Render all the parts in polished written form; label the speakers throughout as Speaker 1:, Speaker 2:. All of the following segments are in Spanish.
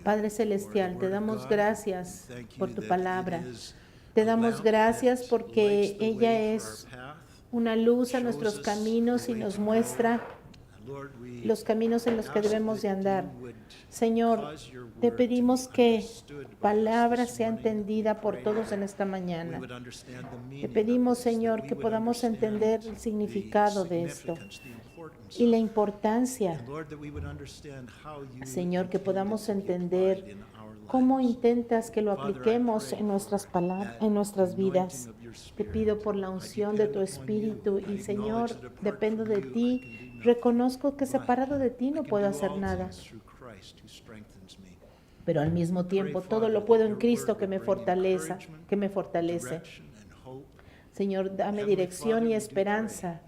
Speaker 1: Padre Celestial, te damos gracias por tu palabra. Te damos gracias porque ella es una luz a nuestros caminos y nos muestra los caminos en los que debemos de andar. Señor, te pedimos que tu palabra sea entendida por todos en esta mañana. Te pedimos, Señor, que podamos entender el significado de esto y la importancia. Señor, que podamos entender cómo intentas que lo apliquemos en nuestras vidas. Te pido por la unción de tu Espíritu y, Señor, dependo de ti. Reconozco que separado de ti no puedo hacer nada. Pero al mismo tiempo todo lo puedo en Cristo que me fortalece. Señor, dame dirección y esperanza.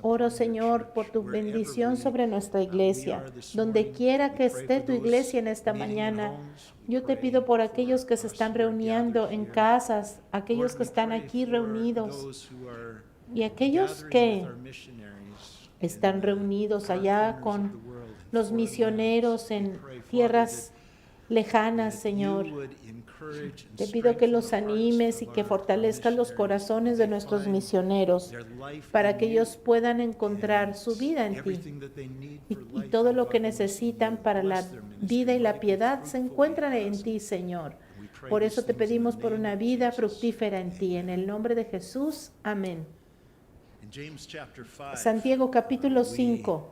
Speaker 1: Oro, Señor, por tu bendición sobre nuestra iglesia. Donde quiera que esté tu iglesia en esta mañana, yo te pido por aquellos que se están reuniendo en casas, aquellos que están aquí reunidos y aquellos que están reunidos allá con los misioneros en tierras lejanas, Señor. Te pido que los animes y que fortalezcas los corazones de nuestros misioneros para que ellos puedan encontrar su vida en ti. Y todo lo que necesitan para la vida y la piedad se encuentran en ti, Señor. Por eso te pedimos por una vida fructífera en ti. En el nombre de Jesús, amén. Santiago capítulo 5.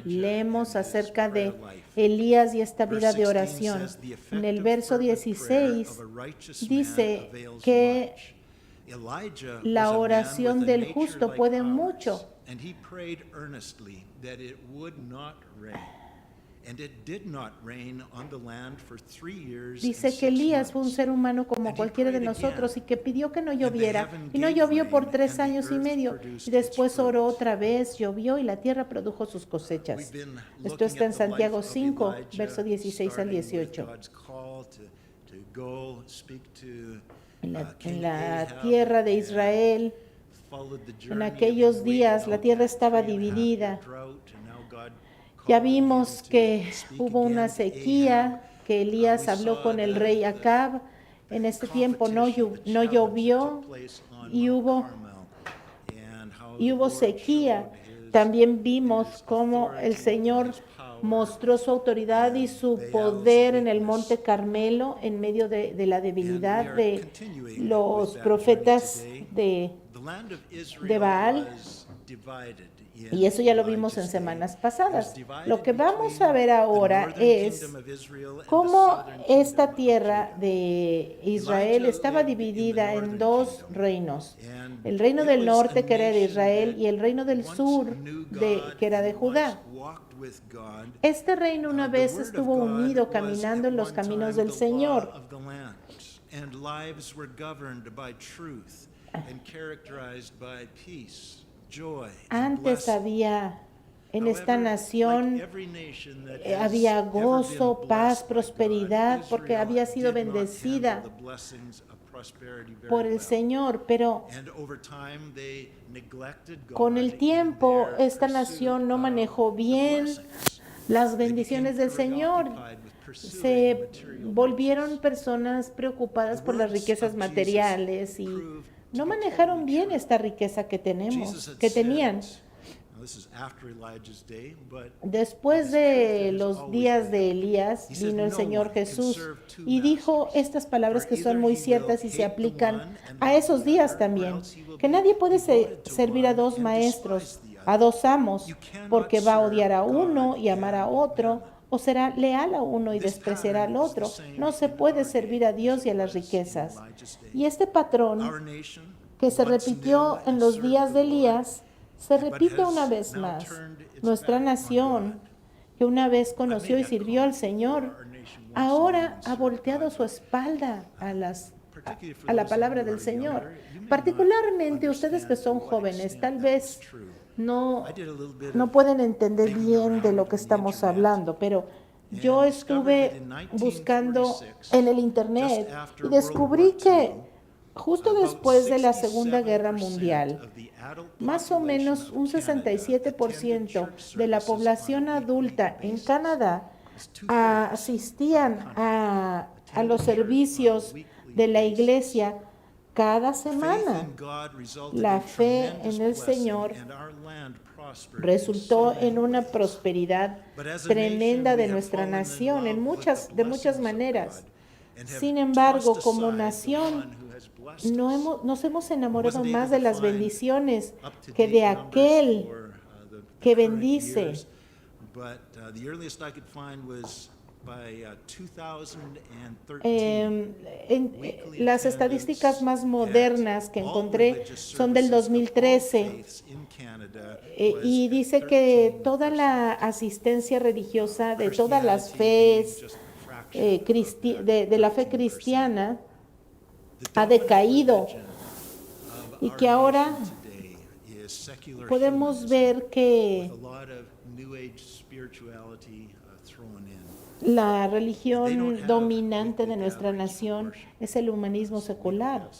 Speaker 1: Leemos acerca de Elías y esta vida de oración. En el verso 16 dice que la oración del justo puede mucho. Dice que Elías fue un ser humano como cualquiera de nosotros y que pidió que no lloviera, y no llovió por 3 años y medio, y después oró otra vez, llovió y la tierra produjo sus cosechas. Esto está en Santiago 5, verso 16 al 18. En la tierra de Israel, en aquellos días, la tierra estaba dividida. Ya vimos que hubo una sequía, que Elías habló con el rey Acab. En este tiempo no llovió y hubo sequía. También vimos cómo el Señor mostró su autoridad y su poder en el monte Carmelo en medio de la debilidad de los profetas de Baal. Y eso ya lo vimos en semanas pasadas. Lo que vamos a ver ahora es cómo esta tierra de Israel estaba dividida en 2 reinos. El reino del norte, que era de Israel, y el reino del sur, que era de Judá. Este reino una vez estuvo unido caminando en los caminos del Señor. Antes había en esta nación había gozo, paz, prosperidad, porque había sido bendecida por el Señor, pero con el tiempo esta nación no manejó bien las bendiciones del Señor. Se volvieron personas preocupadas por las riquezas materiales y no manejaron bien esta riqueza que tenían. Después de los días de Elías, vino el Señor Jesús y dijo estas palabras que son muy ciertas y se aplican a esos días también, que nadie puede servir a 2 maestros, a 2 amos, porque va a odiar a uno y amar a otro, o será leal a uno y despreciará al otro. No se puede servir a Dios y a las riquezas. Y este patrón que se repitió en los días de Elías, se repite una vez más. Nuestra nación, que una vez conoció y sirvió al Señor, ahora ha volteado su espalda a la palabra del Señor. Particularmente ustedes que son jóvenes, tal vez no pueden entender bien de lo que estamos hablando, pero yo estuve buscando en el internet y descubrí que justo después de la Segunda Guerra Mundial, más o menos un 67% de la población adulta en Canadá asistían a los servicios de la iglesia cada semana. La fe en el Señor resultó en una prosperidad tremenda de nuestra nación de muchas maneras. Sin embargo, como nación, nos hemos enamorado más de las bendiciones que de aquel que bendice. Las estadísticas más modernas que encontré son del 2013 y dice que toda la asistencia religiosa de todas las fees de la fe cristiana ha decaído y que ahora podemos ver que la religión dominante de nuestra nación es el humanismo secular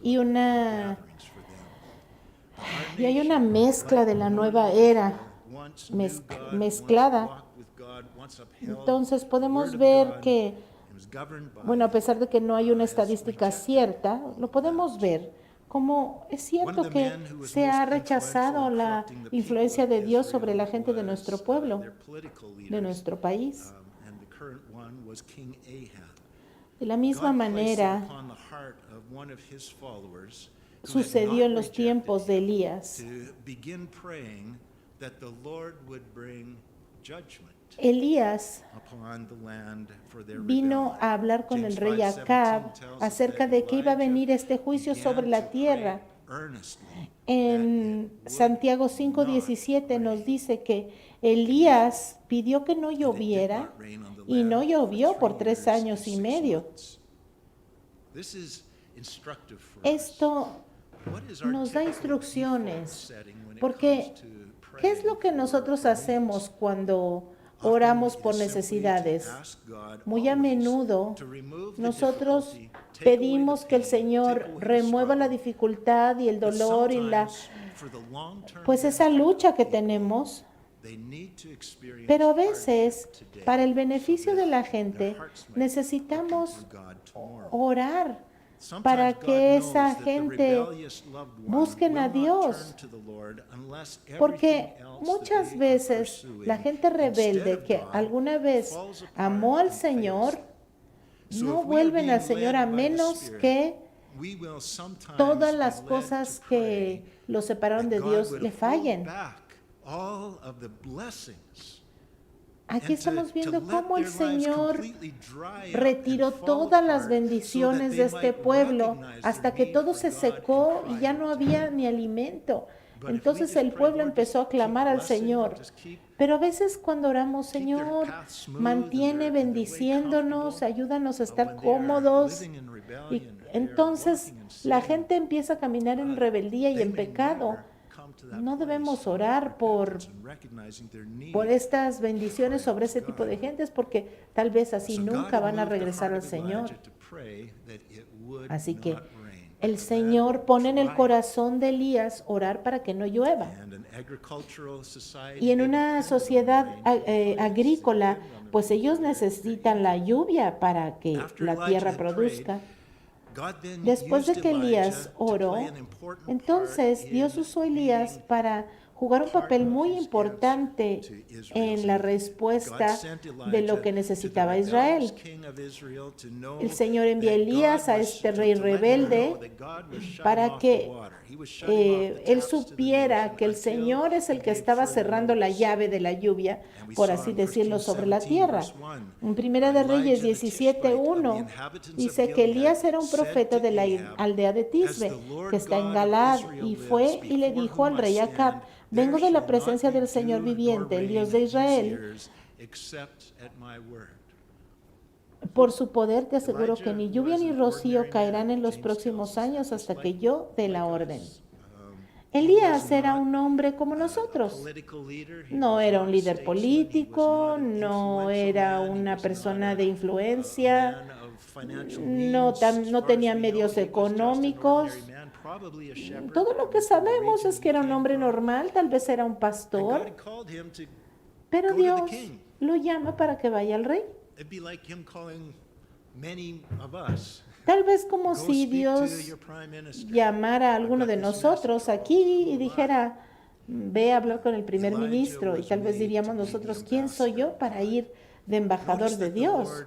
Speaker 1: y hay una mezcla de la nueva era mezclada. Entonces podemos ver que, bueno, a pesar de que no hay una estadística cierta, lo podemos ver como es cierto que se ha rechazado la influencia de Dios sobre la gente de nuestro pueblo, de nuestro país. De la misma manera sucedió en los tiempos de Elías. Elías vino a hablar con el rey Acab acerca de que iba a venir este juicio sobre la tierra. En Santiago 5:17 nos dice que Elías pidió que no lloviera y no llovió por 3 años y medio. Esto nos da instrucciones, porque ¿qué es lo que nosotros hacemos cuando oramos por necesidades? Muy a menudo nosotros pedimos que el Señor remueva la dificultad y el dolor y pues esa lucha que tenemos. Pero a veces, para el beneficio de la gente, necesitamos orar para que esa gente busquen a Dios. Porque muchas veces la gente rebelde que alguna vez amó al Señor, no vuelven al Señor a menos que todas las cosas que los separaron de Dios le fallen. Aquí estamos viendo cómo el Señor retiró todas las bendiciones de este pueblo hasta que todo se secó y ya no había ni alimento. Entonces el pueblo empezó a clamar al Señor. Pero a veces cuando oramos, Señor, mantiene bendiciéndonos, ayúdanos a estar cómodos. Y entonces la gente empieza a caminar en rebeldía y en pecado. No debemos orar por estas bendiciones sobre ese tipo de gentes porque tal vez así nunca van a regresar al Señor. Así que el Señor pone en el corazón de Elías orar para que no llueva. Y en una sociedad agrícola, pues ellos necesitan la lluvia para que la tierra produzca. Después de que Elías oró, entonces Dios usó a Elías para jugar un papel muy importante en la respuesta de lo que necesitaba Israel. El Señor envía a Elías a este rey rebelde para que él supiera que el Señor es el que estaba cerrando la llave de la lluvia, por así decirlo, sobre la tierra. En Primera de Reyes 17:1 dice que Elías era un profeta de la aldea de Tisbe, que está en Galaad, y fue y le dijo al rey Acab: vengo de la presencia del Señor viviente, el Dios de Israel. Por su poder te aseguro que ni lluvia ni rocío caerán en los próximos años hasta que yo dé la orden. Elías era un hombre como nosotros. No era un líder político, no era una persona de influencia, no tenía medios económicos. Todo lo que sabemos es que era un hombre normal, tal vez era un pastor, pero Dios lo llama para que vaya al rey. Tal vez como si Dios llamara a alguno de nosotros aquí y dijera, ve a hablar con el primer ministro, y tal vez diríamos nosotros, ¿quién soy yo para ir de embajador de Dios?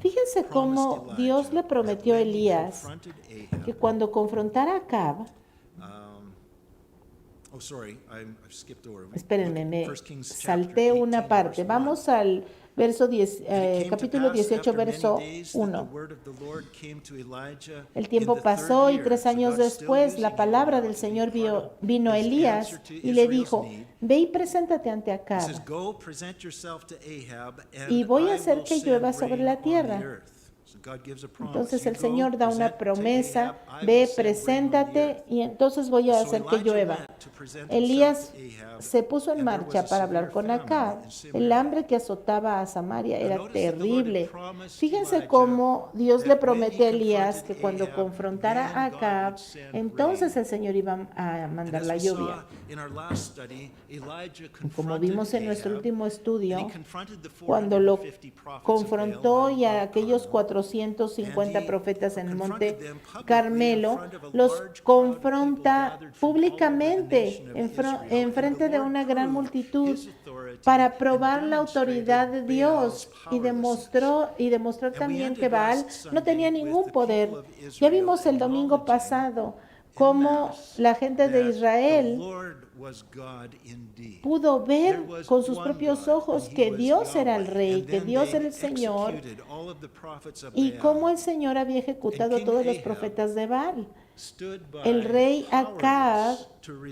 Speaker 1: Fíjense cómo Dios le prometió a Elías que cuando confrontara a Acab, espérenme, me salté una parte. Vamos al verso 10, capítulo 18, verso 1. El tiempo pasó y 3 años después la palabra del Señor vino a Elías y le dijo, ve y preséntate ante Acab y voy a hacer que llueva sobre la tierra. Entonces el Señor da una promesa, ve, preséntate y entonces voy a hacer que llueva. Elías se puso en marcha para hablar con Acab. El hambre que azotaba a Samaria era terrible. Fíjense cómo Dios le prometió a Elías que cuando confrontara a Acab, entonces el Señor iba a mandar la lluvia. Como vimos en nuestro último estudio, cuando lo confrontó y a aquellos 450 profetas en el monte Carmelo, los confronta públicamente en frente de una gran multitud para probar la autoridad de Dios y demostrar también que Baal no tenía ningún poder. Ya vimos el domingo pasado cómo la gente de Israel pudo ver con sus propios ojos que Dios era el rey, que Dios era el Señor, y cómo el Señor había ejecutado a todos los profetas de Baal. El rey Acab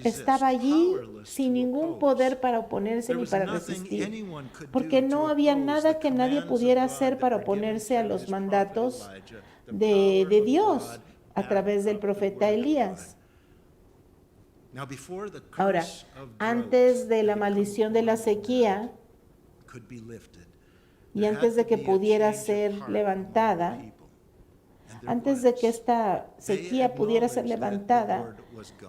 Speaker 1: estaba allí sin ningún poder para oponerse ni para resistir, porque no había nada que nadie pudiera hacer para oponerse a los mandatos de Dios a través del profeta Elías. Ahora, antes de la maldición de la sequía y antes de que pudiera ser levantada, antes de que esta sequía pudiera ser levantada,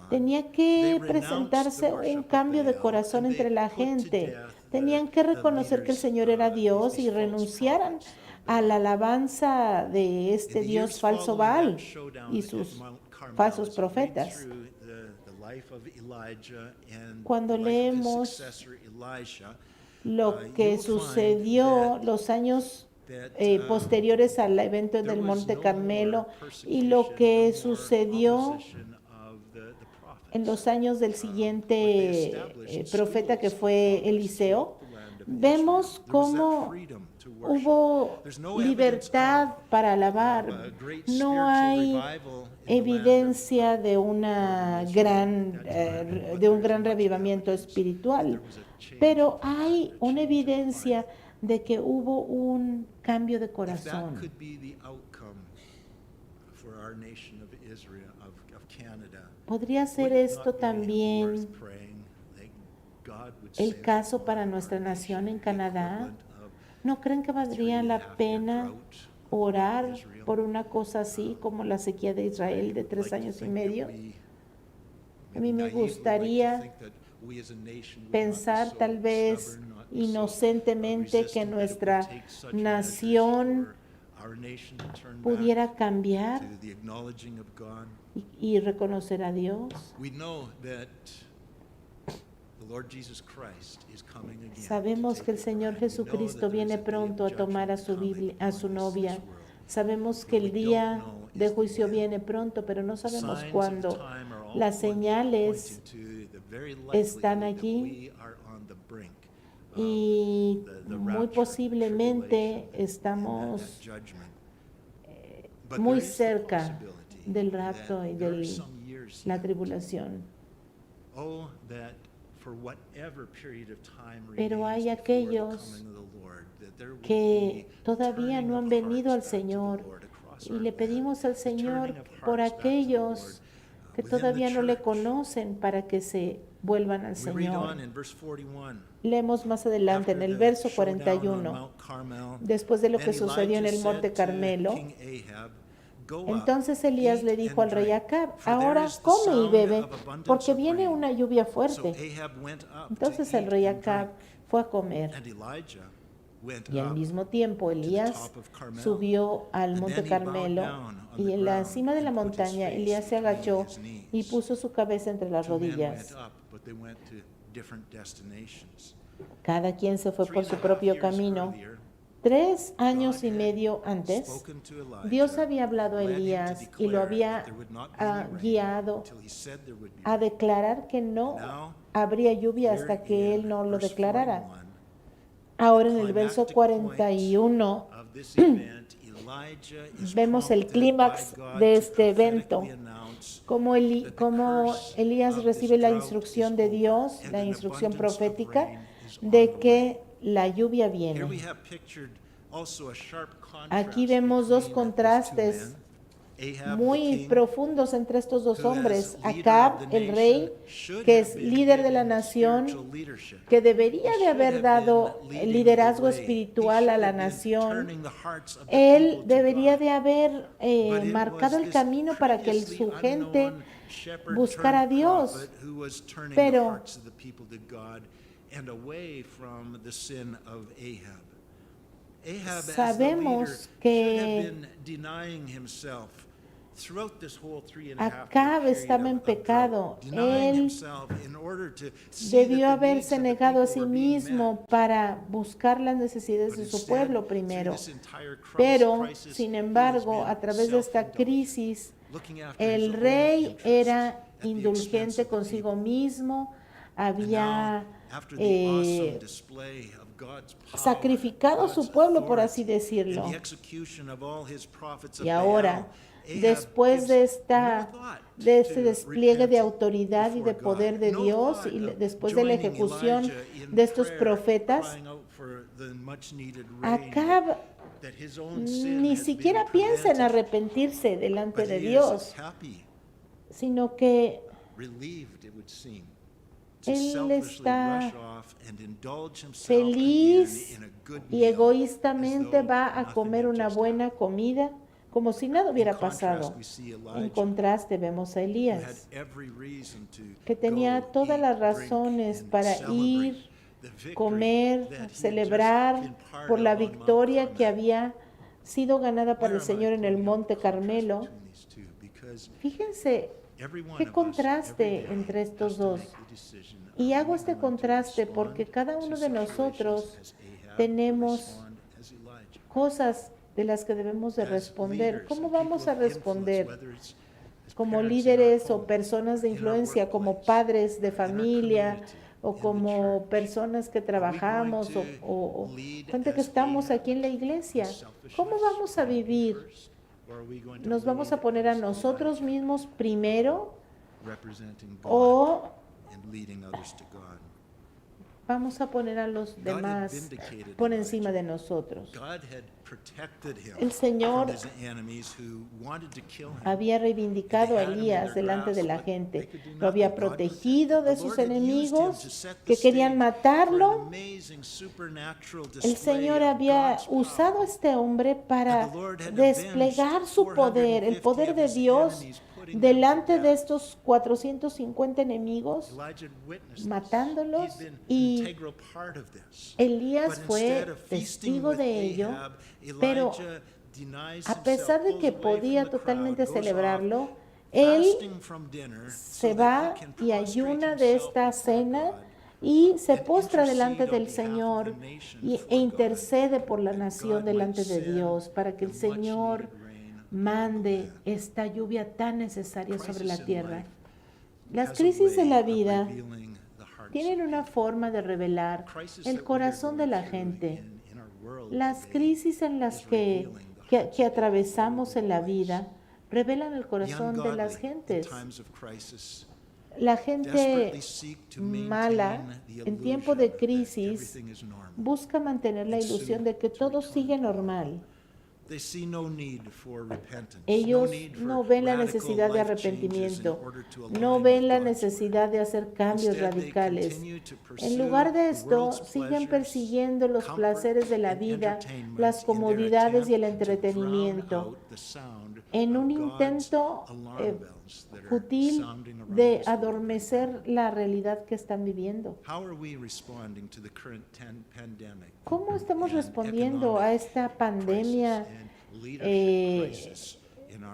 Speaker 1: tenía que presentarse un cambio de corazón entre la gente. Tenían que reconocer que el Señor era Dios y renunciaran a la alabanza de este Dios falso Baal y sus falsos profetas. Cuando leemos lo que sucedió los años posteriores al evento del Monte Carmelo y lo que sucedió en los años del siguiente profeta que fue Eliseo, vemos cómo hubo libertad para alabar. No hay evidencia de un gran revivamiento espiritual, pero hay una evidencia de que hubo un cambio de corazón. ¿Podría ser esto también el caso para nuestra nación en Canadá? ¿No creen que valdría la pena orar por una cosa así como la sequía de Israel de 3 años y medio? A mí me gustaría pensar tal vez inocentemente que nuestra nación pudiera cambiar y reconocer a Dios. Sabemos que el Señor Jesucristo viene pronto a tomar a su novia. Sabemos que el día de juicio viene pronto, pero no sabemos cuándo. Las señales están allí y muy posiblemente estamos muy cerca del rapto y de la tribulación. Pero hay aquellos que todavía no han venido al Señor y le pedimos al Señor por aquellos que todavía no le conocen para que se vuelvan al Señor. Leemos más adelante en el verso 41, después de lo que sucedió en el monte Carmelo, entonces Elías le dijo al rey Acab, ahora come y bebe, porque viene una lluvia fuerte. Entonces el rey Acab fue a comer. Y al mismo tiempo Elías subió al monte Carmelo, y en la cima de la montaña Elías se agachó y puso su cabeza entre las rodillas. Cada quien se fue por su propio camino. 3 años y medio antes, Dios había hablado a Elías y lo había guiado a declarar que no habría lluvia hasta que él no lo declarara. Ahora en el verso 41 vemos el clímax de este evento, como Elías recibe la instrucción de Dios, la instrucción profética de que la lluvia viene. Aquí vemos 2 contrastes muy profundos entre estos 2 hombres. Acab, el rey, que es líder de la nación, que debería de haber dado el liderazgo espiritual a la nación. Él debería de haber marcado el camino para que su gente buscara a Dios. Pero sabemos que Acab estaba en pecado. Él debió haberse negado a sí mismo para buscar las necesidades de su pueblo primero. Pero, sin embargo, a través de esta crisis, el rey era indulgente consigo mismo, había sacrificado a su pueblo, por así decirlo. Y ahora, después de este despliegue de autoridad y de poder de Dios, y después de la ejecución de estos profetas, Acab ni siquiera piensa en arrepentirse delante de Dios, sino que él está feliz y egoístamente va a comer una buena comida como si nada hubiera pasado. En contraste vemos a Elías, que tenía todas las razones para ir, comer, celebrar por la victoria que había sido ganada para el Señor en el monte Carmelo. Fíjense qué contraste entre estos 2. Y hago este contraste porque cada uno de nosotros tenemos cosas de las que debemos de responder. ¿Cómo vamos a responder? Como líderes o personas de influencia, como padres de familia, o como personas que trabajamos, o gente que estamos aquí en la iglesia. ¿Cómo vamos a vivir? ¿Nos vamos a poner a nosotros mismos primero o vamos a poner a los demás por encima de nosotros? El Señor había reivindicado a Elías delante de la gente. Lo había protegido de sus enemigos que querían matarlo. El Señor había usado a este hombre para desplegar su poder, el poder de Dios, delante de estos 450 enemigos, matándolos, y Elías fue testigo de ello, pero a pesar de que podía totalmente celebrarlo, él se va y ayuna de esta cena y se postra delante del Señor e intercede por la nación delante de Dios para que el Señor mande esta lluvia tan necesaria sobre la tierra. Las crisis de la vida tienen una forma de revelar el corazón de la gente. Las crisis en las que atravesamos en la vida revelan el corazón de las gentes. La gente mala, en tiempo de crisis, busca mantener la ilusión de que todo sigue normal. Ellos no ven la necesidad de arrepentimiento, no ven la necesidad de hacer cambios radicales. En lugar de esto, siguen persiguiendo los placeres de la vida, las comodidades y el entretenimiento, en un intento fútil de adormecer la realidad que están viviendo. ¿Cómo estamos respondiendo a esta pandemia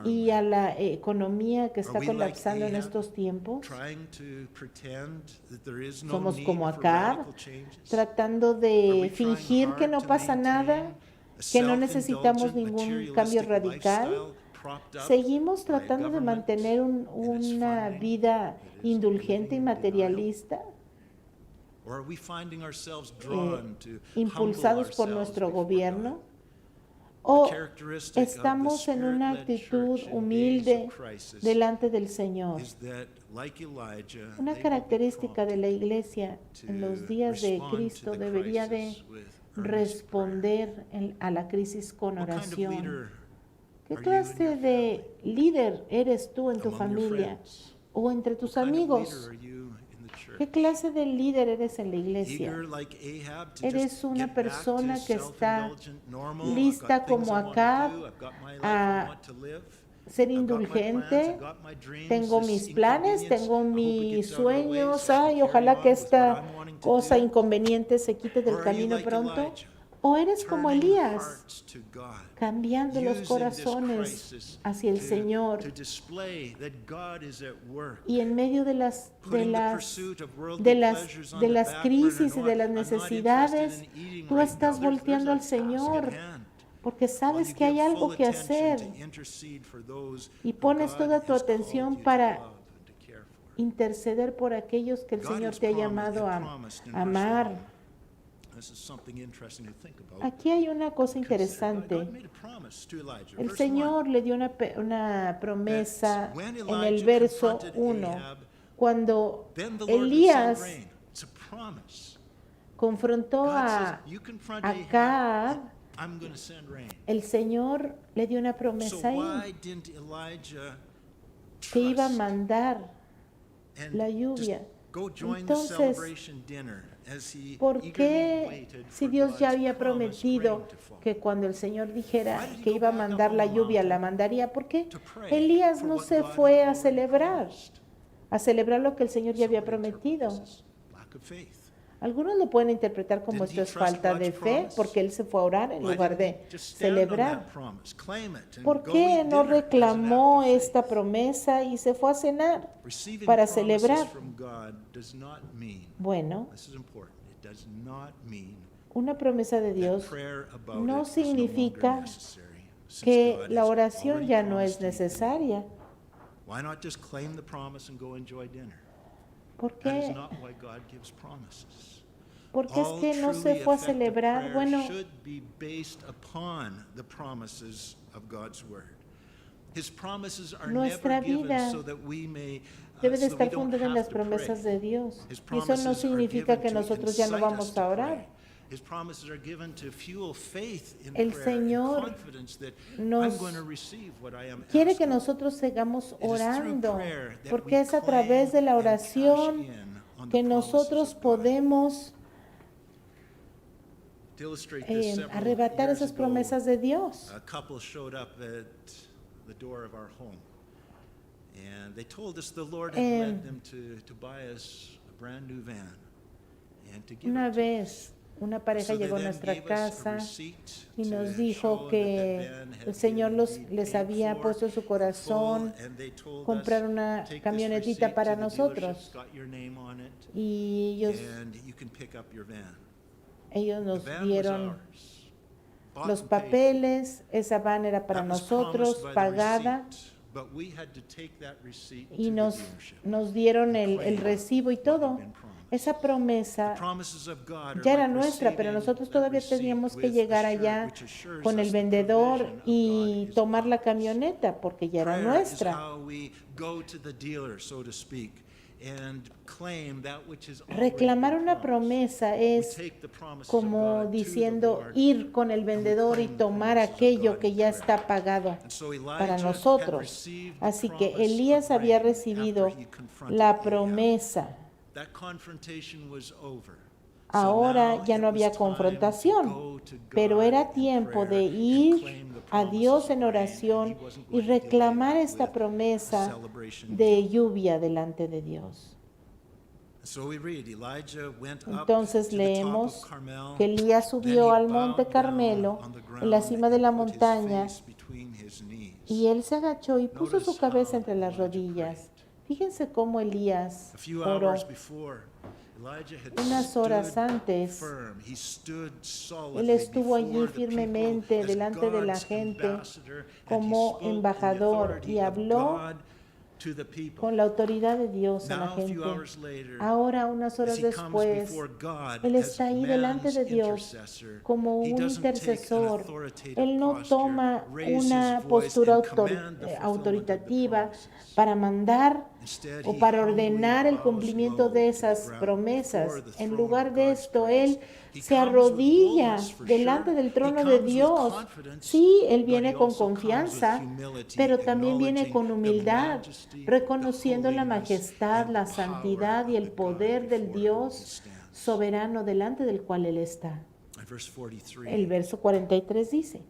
Speaker 1: y a la economía que está colapsando en estos tiempos? Somos como Acab, tratando de fingir que no pasa nada, que no necesitamos ningún cambio radical. Seguimos tratando de mantener una vida indulgente y materialista, impulsados por nuestro gobierno, o estamos en una actitud humilde delante del Señor. Una característica de la iglesia en los días de Cristo debería de responder a la crisis con oración. ¿Qué clase de líder eres tú en tu familia o entre tus amigos? ¿Qué clase de líder eres en la iglesia? ¿Eres una persona que está lista como Acab a ser indulgente? Tengo mis planes, tengo mis sueños, ojalá que esta cosa inconveniente se quite del camino pronto. ¿O eres como Elías, cambiando los corazones hacia el Señor? Y en medio de las crisis y de las necesidades, tú estás volteando al Señor, porque sabes que hay algo que hacer y pones toda tu atención para interceder por aquellos que el Señor te ha llamado a amar. Aquí hay una cosa interesante. El Señor le dio una promesa en el verso 1. Cuando Elías confrontó a Acab, el Señor le dio una promesa ahí, que iba a mandar la lluvia. Entonces, ¿por qué, si Dios ya había prometido que cuando el Señor dijera que iba a mandar la lluvia, la mandaría? ¿Por qué Elías no se fue a celebrar lo que el Señor ya había prometido? Algunos lo pueden interpretar como esto es falta de fe, porque él se fue a orar en lugar de celebrar. ¿Por qué no reclamó esta promesa y se fue a cenar para celebrar? Bueno, una promesa de Dios no significa que la oración ya no es necesaria. ¿Por qué? Porque es que no se fue a celebrar. Bueno, nuestra vida debe de estar fundada en las promesas de Dios. Y eso no significa que nosotros ya no vamos a orar. El Señor quiere que nosotros sigamos orando, porque es a través de la oración que nosotros podemos arrebatar esas promesas de Dios. Una vez una pareja llegó a nuestra casa y nos dijo que el Señor les había puesto en su corazón comprar una camionetita para nosotros. Y ellos nos dieron los papeles, esa van era para nosotros, pagada, y nos dieron el recibo y todo. Esa promesa ya era nuestra, pero nosotros todavía teníamos que llegar allá con el vendedor y tomar la camioneta, porque ya era nuestra. Reclamar una promesa es como diciendo ir con el vendedor y tomar aquello que ya está pagado para nosotros. Así que Elías había recibido la promesa. Ahora ya no había confrontación, pero era tiempo de ir a Dios en oración y reclamar esta promesa de lluvia delante de Dios. Entonces leemos que Elías subió al monte Carmelo, en la cima de la montaña, y él se agachó y puso su cabeza entre las rodillas. Fíjense cómo Elías oró. Unas horas antes, él estuvo allí firmemente delante de la gente como embajador y habló con la autoridad de Dios a la gente. Ahora, unas horas después, él está ahí delante de Dios como un intercesor. Él no toma una postura autoritativa para mandar o para ordenar el cumplimiento de esas promesas. En lugar de esto, él se arrodilla delante del trono de Dios. Sí, él viene con confianza, pero también viene con humildad, reconociendo la majestad, la santidad y el poder del Dios soberano delante del cual él está. El verso 43 dice: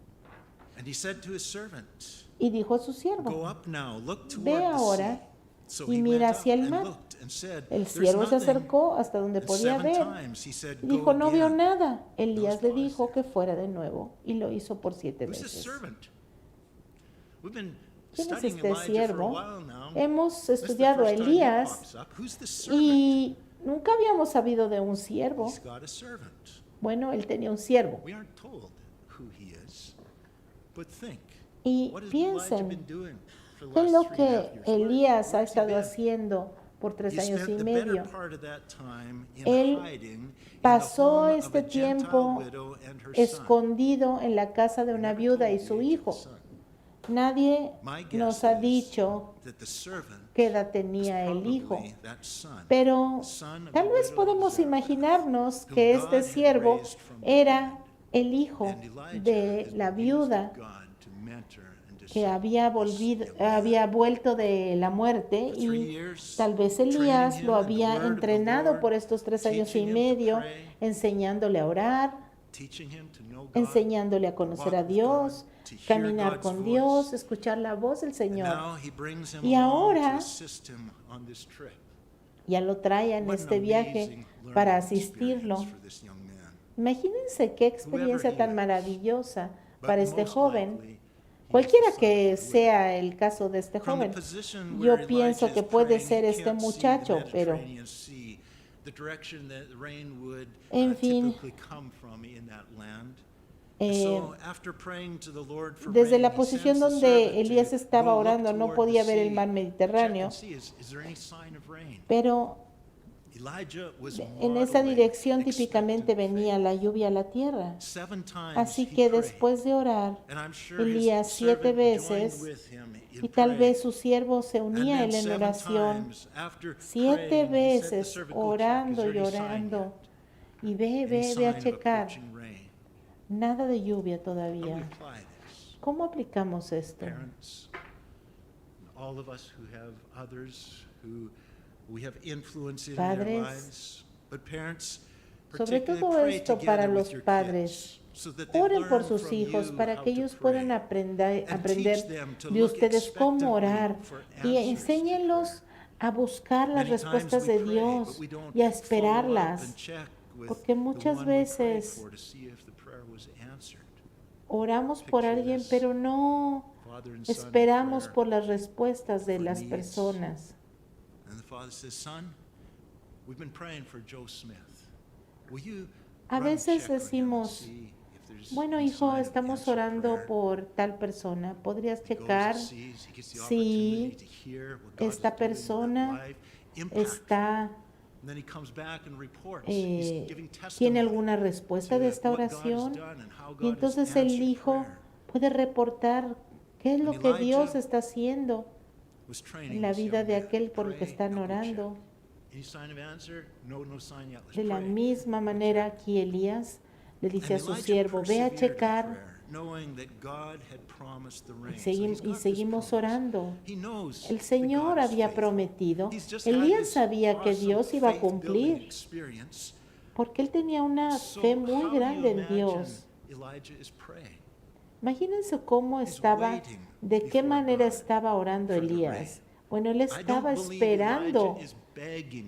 Speaker 1: y dijo a su siervo: ve ahora y mira hacia el mar. El siervo se acercó hasta donde podía ver y dijo: no veo nada. Elías le dijo que fuera de nuevo y lo hizo por 7 veces. ¿Quién es este siervo? Hemos estudiado a Elías y nunca habíamos sabido de un siervo. Bueno, él tenía un siervo. Y piensen, ¿qué es lo que Elías ha estado haciendo por 3 años y medio? Él pasó este tiempo escondido en la casa de una viuda y su hijo. Nadie nos ha dicho qué edad tenía el hijo, pero tal vez podemos imaginarnos que este siervo era el hijo de la viuda que había vuelto de la muerte, y tal vez Elías lo había entrenado por estos 3 años y medio, enseñándole a orar, enseñándole a conocer a Dios, caminar con Dios, escuchar la voz del Señor. Y ahora ya lo trae en este viaje para asistirlo. Imagínense qué experiencia tan maravillosa para este joven. Cualquiera que sea el caso de este joven, yo pienso que puede ser este muchacho, pero en fin, desde la posición donde Elías estaba orando no podía ver el mar Mediterráneo, pero en esa dirección típicamente venía la lluvia a la tierra. Así que después de orar, Elías 7 veces, y tal vez su siervo se unía a él en oración, 7 veces orando y orando, y ve a checar, nada de lluvia todavía. ¿Cómo aplicamos esto? Padres, sobre todo esto para los padres, oren por sus hijos para que ellos puedan aprender de ustedes cómo orar, y enséñenlos a buscar las respuestas de Dios y a esperarlas, porque muchas veces oramos por alguien, pero no esperamos por las respuestas de las personas. A veces decimos: bueno, hijo, estamos orando por tal persona. ¿Podrías checar si esta persona está tiene alguna respuesta de esta oración? Y entonces el hijo puede reportar qué es lo que Dios está haciendo en la vida de aquel por el que están orando. De la misma manera, aquí Elías le dice a su siervo, ve a checar, y seguimos orando. El Señor había prometido, Elías sabía que Dios iba a cumplir, porque él tenía una fe muy grande en Dios. Imagínense cómo estaba, de qué manera estaba orando Elías. Bueno, él estaba esperando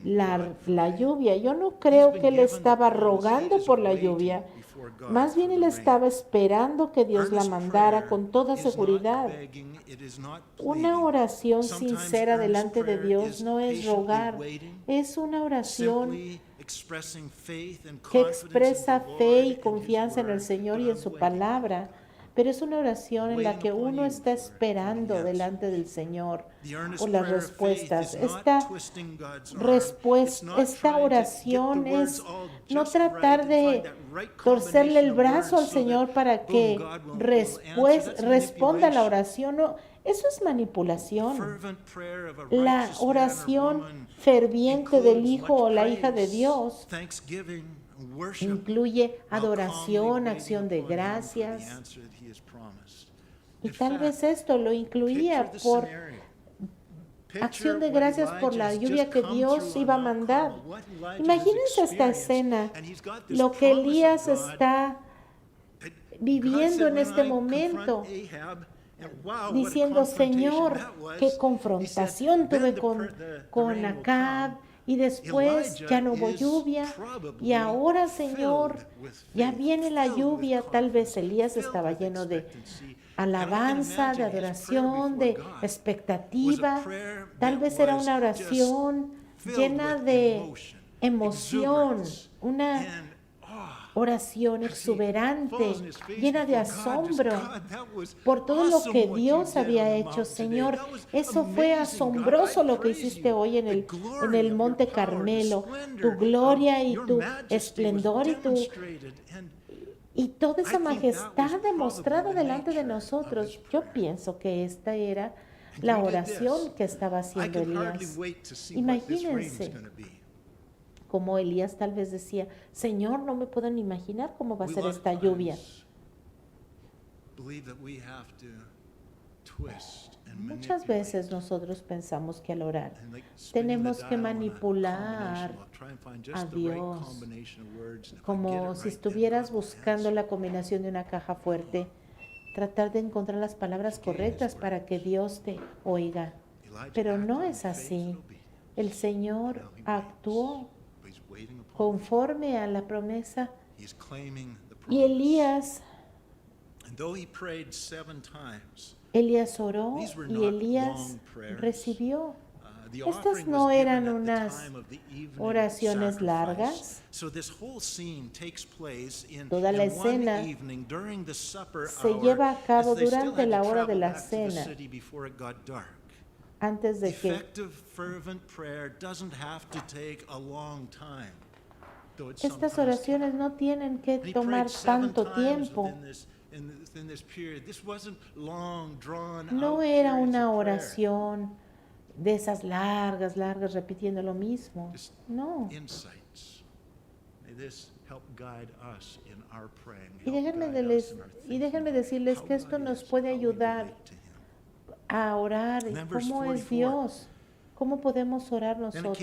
Speaker 1: la lluvia. Yo no creo que él estaba rogando por la lluvia. Más bien él estaba esperando que Dios la mandara con toda seguridad. Una oración sincera delante de Dios no es rogar, es una oración que expresa fe y confianza en el Señor y en su palabra. Pero es una oración en la que uno está esperando delante del Señor por las respuestas. Esta oración es no tratar de torcerle el brazo al Señor para que responda a la oración. No, eso es manipulación. La oración ferviente del hijo o la hija de Dios incluye adoración, acción de gracias. Y tal vez esto lo incluía por acción de gracias por la lluvia que Dios iba a mandar. Imagínense esta escena, lo que Elías está viviendo en este momento, diciendo, Señor, qué confrontación tuve con Acab, y después ya no hubo lluvia, y ahora, Señor, ya viene la lluvia. Tal vez Elías estaba lleno de alabanza, de adoración, de expectativa. Tal vez era una oración llena de emoción, una oración exuberante, llena de asombro por todo lo que Dios había hecho. Señor, eso fue asombroso lo que hiciste hoy en el Monte Carmelo, tu gloria y tu esplendor y toda esa majestad demostrada delante de nosotros. Yo pienso que esta era la oración que estaba haciendo Elías. Imagínense como Elías tal vez decía, Señor, no me puedo ni imaginar cómo va a ser esta lluvia. Muchas veces nosotros pensamos que al orar tenemos que manipular a Dios, como si estuvieras buscando la combinación de una caja fuerte, tratar de encontrar las palabras correctas para que Dios te oiga. Pero no es así. El Señor actuó conforme a la promesa. Y Elías oró y Elías recibió. Estas no eran unas oraciones largas. Toda la escena se lleva a cabo durante la hora de la cena, antes de que estas oraciones no tienen que tomar tanto tiempo. No era una oración de esas largas, repitiendo lo mismo. No. Y déjenme decirles que esto nos puede ayudar a orar. ¿Cómo es Dios? ¿Cómo podemos orar nosotros?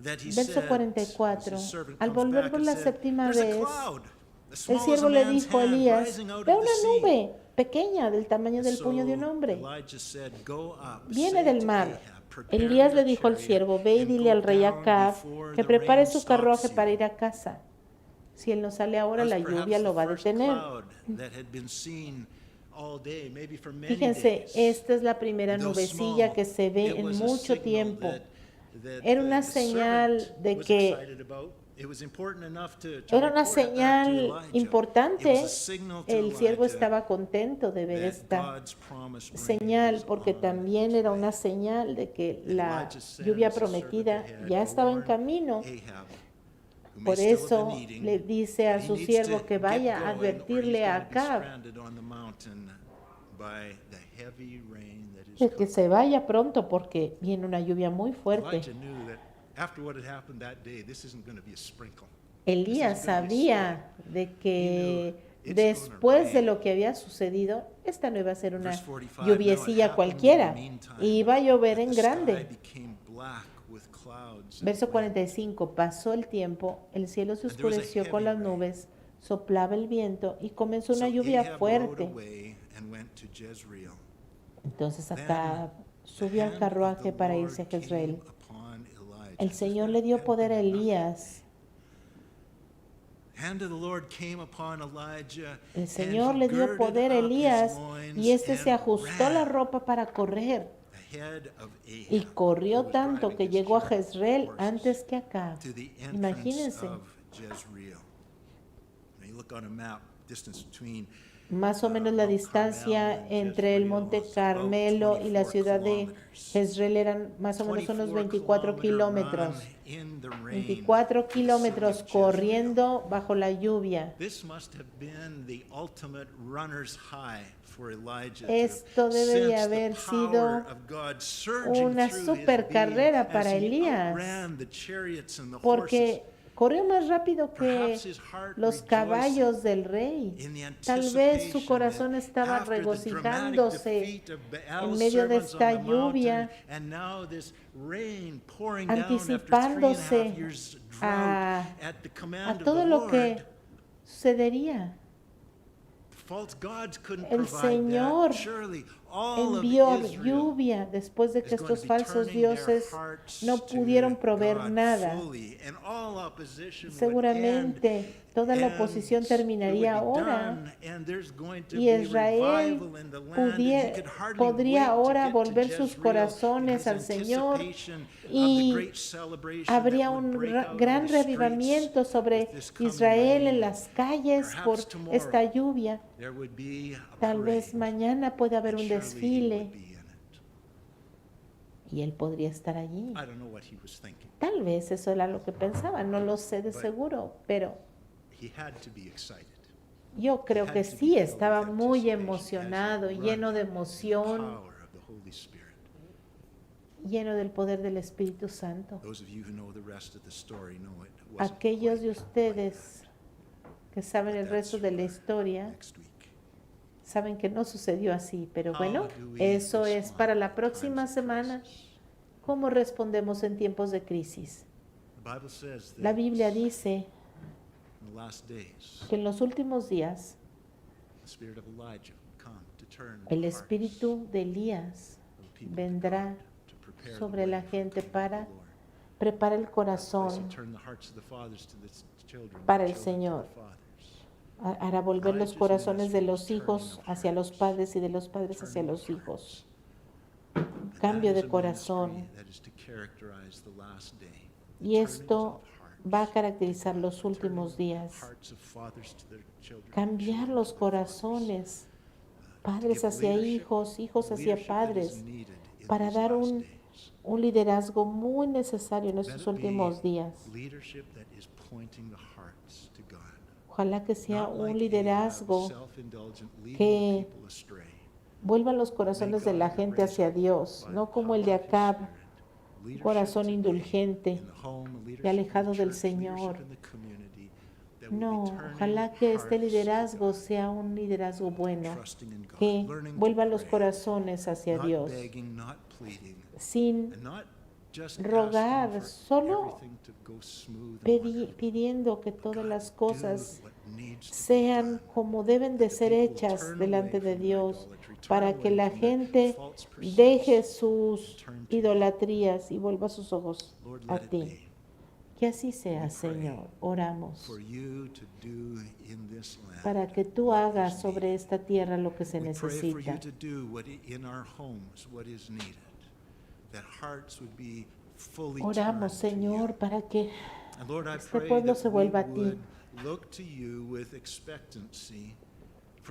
Speaker 1: Verso 44. Al volver por la séptima vez, el siervo le dijo a Elías, ve una nube pequeña del tamaño del puño de un hombre. Viene del mar. Elías le dijo al siervo, ve y dile al rey Acab que prepare su carruaje para ir a casa. Si él no sale ahora, la lluvia lo va a detener. Fíjense, esta es la primera nubecilla que se ve en mucho tiempo. Era una señal de que era una señal importante. El siervo estaba contento de ver esta señal porque también era una señal de que la lluvia prometida ya estaba en camino. Por eso le dice a su siervo que vaya a advertirle a Acab de que se vaya pronto porque viene una lluvia muy fuerte. Elías sabía de que después de lo que había sucedido, esta no iba a ser una lluviecilla cualquiera, iba a llover en grande. Verso 45, pasó el tiempo, el cielo se oscureció con las nubes, soplaba el viento y comenzó una lluvia fuerte. Entonces Acab subió al carruaje para irse a Jezreel. El Señor le dio poder a Elías. El Señor le dio poder a Elías y este se ajustó la ropa para correr. Y corrió tanto que llegó a Jezreel antes que Acab. Imagínense. Más o menos la distancia entre el monte Carmelo y la ciudad de Jezreel eran más o menos unos 24 kilómetros. 24 kilómetros corriendo bajo la lluvia. Esto debe de haber sido una super carrera para Elías, porque corrió más rápido que los caballos del rey. Tal vez su corazón estaba regocijándose en medio de esta lluvia, anticipándose a todo lo que sucedería. El Señor envió lluvia después de que estos falsos dioses no pudieron proveer nada. Seguramente toda la oposición terminaría ahora y Israel podría ahora volver sus corazones al Señor y habría un gran revivimiento sobre Israel en las calles por esta lluvia. Tal vez mañana puede haber un desfile y él podría estar allí. Tal vez eso era lo que pensaba, no lo sé de seguro, pero yo creo que sí, estaba muy emocionado, lleno de emoción, lleno del poder del Espíritu Santo. Aquellos de ustedes que saben el resto de la historia saben que no sucedió así, pero bueno, eso es para la próxima semana. ¿Cómo respondemos en tiempos de crisis? La Biblia dice que en los últimos días el espíritu de Elías vendrá sobre la gente para preparar el corazón para el Señor. Hará volver los corazones de los hijos hacia los padres y de los padres hacia los hijos. Cambio de corazón. Y esto va a caracterizar los últimos días. Cambiar los corazones, padres hacia hijos, hijos hacia padres, para dar un liderazgo muy necesario en estos últimos días. Ojalá que sea un liderazgo que vuelva los corazones de la gente hacia Dios, no como el de Acab, corazón indulgente y alejado del Señor. No, ojalá que este liderazgo sea un liderazgo bueno, que vuelva los corazones hacia Dios, sin rogar, solo pidiendo que todas las cosas sean como deben de ser hechas delante de Dios, para que la gente deje sus idolatrías y vuelva sus ojos a ti. Que así sea, Señor. Oramos para que tú hagas sobre esta tierra lo que se necesita. Oramos, Señor, para que este pueblo se vuelva a ti.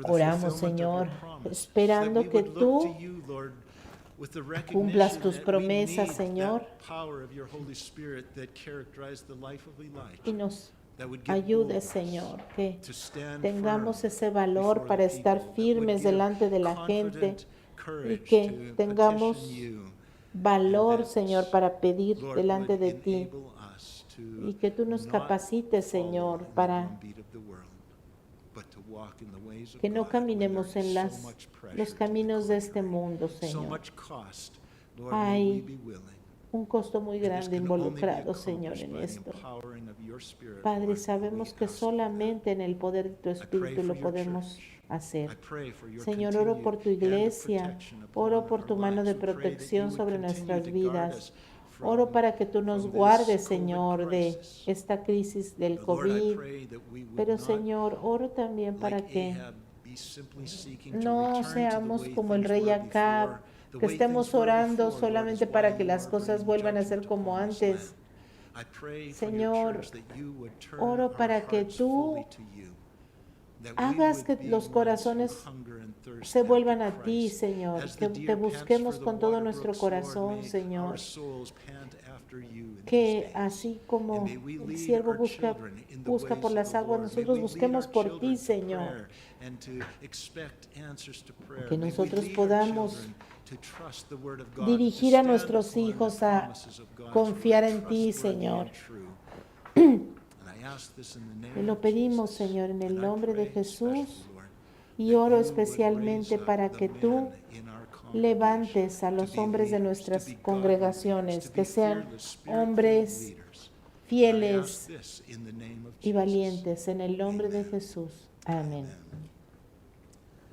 Speaker 1: Oramos, Señor, esperando que tú cumplas tus promesas, Señor, y nos Ayude, Señor, que tengamos ese valor para estar firmes delante de la gente y que tengamos valor, Señor, para pedir delante de ti y que tú nos capacites, Señor, para que no caminemos en los caminos de este mundo, Señor. Hay un costo muy grande involucrado, Señor, en esto. Padre, sabemos que solamente en el poder de tu Espíritu lo podemos hacer. Señor, oro por tu iglesia, oro por tu mano de protección sobre nuestras vidas. Oro para que tú nos guardes, Señor, de esta crisis del COVID. Pero, Señor, oro también para que no seamos como el rey Acab, que estemos orando solamente para que las cosas vuelvan a ser como antes. Señor, oro para que tú hagas que los corazones se vuelvan a ti, Señor, que te busquemos con todo nuestro corazón, Señor, que así como el siervo busca por las aguas, nosotros busquemos por ti, Señor, que nosotros podamos dirigir a nuestros hijos a confiar en ti, Señor. Te lo pedimos, Señor, en el nombre de Jesús, y oro especialmente para que tú levantes a los hombres de nuestras congregaciones, que sean hombres fieles y valientes, en el nombre de Jesús. Amén.